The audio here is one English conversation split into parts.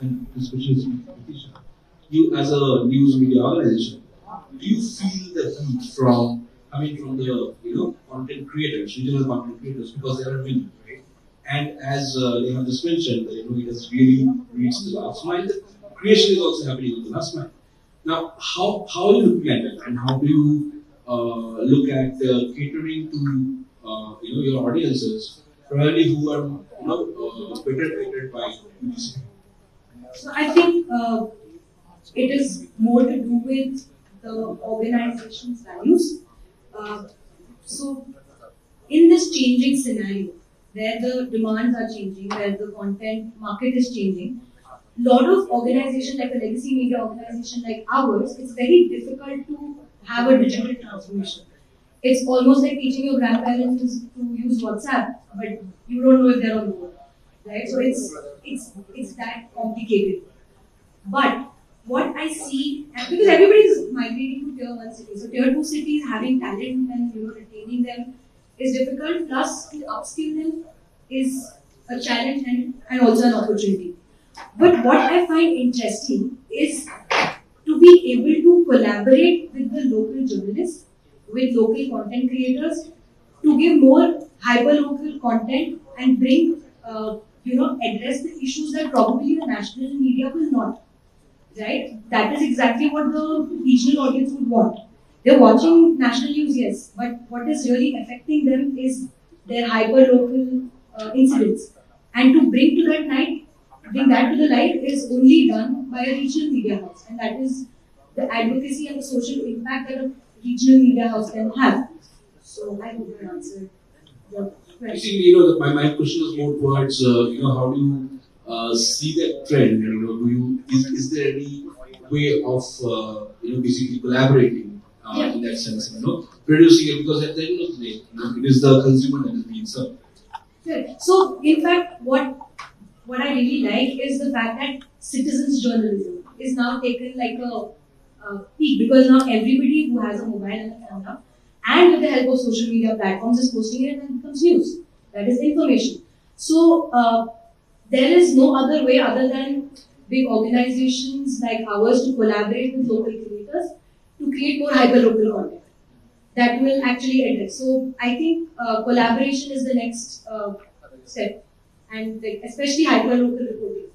and this question is Odisha. You as a news media organization, do you feel the heat from from the content creators, regional content creators, because they are many, right? And as they have just mentioned, that it has really reached the last mile. The creation is also happening on the last mile. Now, how are you looking at that, and how do you look at catering to your audiences, probably who are better catered by UGC? So I think it is more to do with the organization's values. So in this changing scenario, where the demands are changing, where the content market is changing, lot of organizations like a legacy media organization like ours, it's very difficult to have a digital transformation. It's almost like teaching your grandparents to use WhatsApp, but you don't know if they're on board, right? So it's that complicated. But what I see, and because everybody is migrating to tier 1 cities, so tier 2 cities having talent and retaining them is difficult. Plus, to upskill them is a challenge and also an opportunity. But what I find interesting is to be able to collaborate with the local journalists, with local content creators, to give more hyper-local content and bring, address the issues that probably the national media will not. Right? That is exactly what the regional audience would want. They're watching national news, yes, but what is really affecting them is their hyper-local incidents. And to bring that to the light is only done by a regional media house, and that is the advocacy and the social impact that a regional media house can have. So I hope I answered the question. Actually, my question is more towards how do you see that trend? And, is there any way of basically collaborating in that sense? Producing it, because at the end of the day, it is the consumer that is being served. Right. So in fact, what I really like is the fact that citizens journalism is now taken like a peak, because now everybody who has a mobile and a camera, and with the help of social media platforms, is posting it and it becomes news. That is information. So there is no other way other than big organizations like ours to collaborate with local creators to create more hyper-local content that will actually address. So I think collaboration is the next step, and especially hyper-local reporting.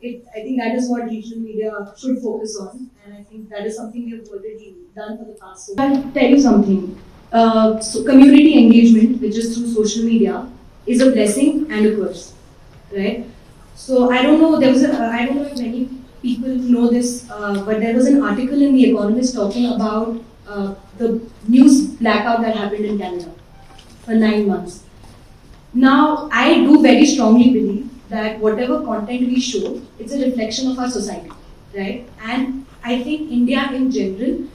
I think that is what regional media should focus on, and I think that is something we have already done for the past. So I'll tell you something. So community engagement, which is through social media, is a blessing and a curse, right? So I don't know. I don't know if many people know this, but there was an article in The Economist talking about the news blackout that happened in Canada for 9 months. Now, I do very strongly believe that whatever content we show, it's a reflection of our society, right? And I think India in general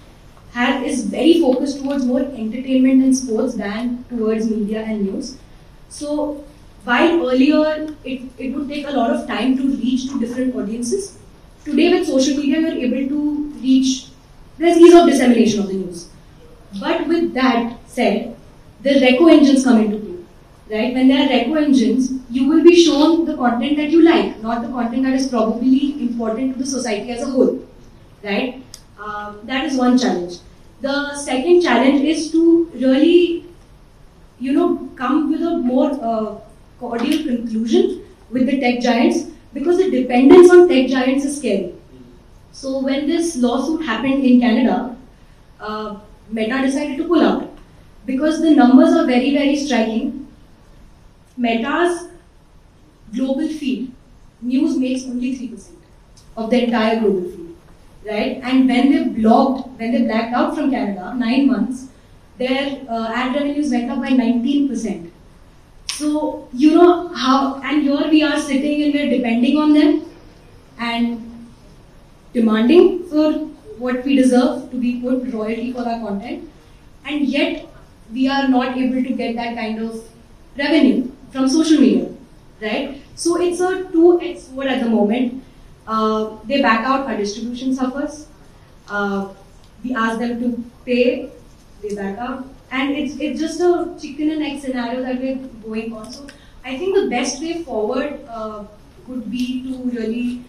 is very focused towards more entertainment and sports than towards media and news. So while earlier it would take a lot of time to reach to different audiences, today with social media you're able to reach, there's ease of dissemination of the news. But with that said, the reco engines come into play, right? When there are reco engines, you will be shown the content that you like, not the content that is probably important to the society as a whole, right? That is one challenge. The second challenge is to really, come with a more cordial conclusion with the tech giants, because the dependence on tech giants is scary. So when this lawsuit happened in Canada, Meta decided to pull out because the numbers are very, very striking. Meta's global feed, news makes only 3% of the entire global feed, right? And when they blacked out from Canada, 9 months, their ad revenues went up by 19%. So, how, and here we are sitting and we're depending on them and demanding for what we deserve to be put royalty for our content, and yet we are not able to get that kind of revenue from social media, right? So it's a two-edged sword at the moment. They back out, our distribution suffers. We ask them to pay, they back out. And it's just a chicken and egg scenario that we're going on. So I think the best way forward would be to really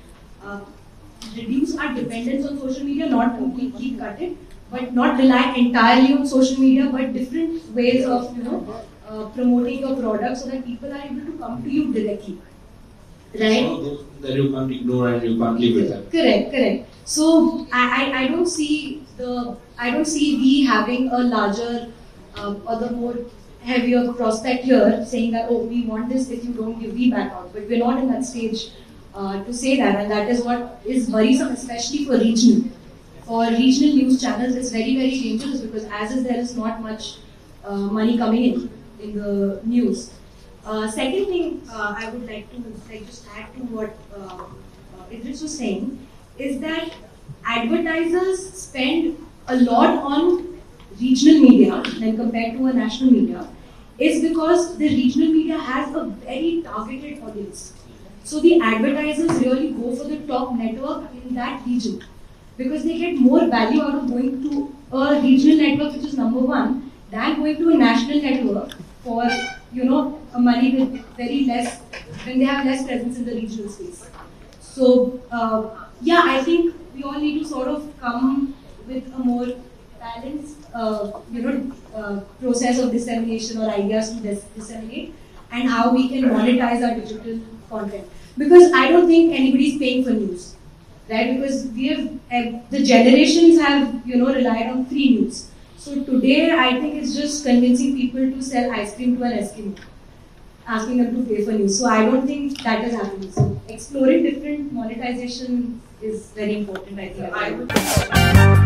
reduce our dependence on social media, not completely cut it, but not rely entirely on social media, but different ways of promoting your product so that people are able to come to you directly. Right? Those that you can't ignore and you can't live with them. Correct. So I don't see we having a larger or the more heavier prospect here saying that, oh, we want this, if you don't give, we back out. But we're not in that stage to say that, and that is what is worrisome, especially for regional. For regional news channels, it's very, very dangerous because as is there is not much money coming in the news. Second thing I would like to just add to what Idris was saying is that advertisers spend a lot on regional media when compared to a national media is because the regional media has a very targeted audience. So the advertisers really go for the top network in that region because they get more value out of going to a regional network which is number one than going to a national network for a money with very less, when they have less presence in the regional space. So I think we all need to sort of come with a more balanced process of dissemination or ideas to disseminate and how we can monetize our digital content. Because I don't think anybody's paying for news, right? Because the generations have relied on free news. So today I think it's just convincing people to sell ice cream to an Eskimo, asking them to pay for news. So I don't think that is happening. So exploring different monetization is very important, I think.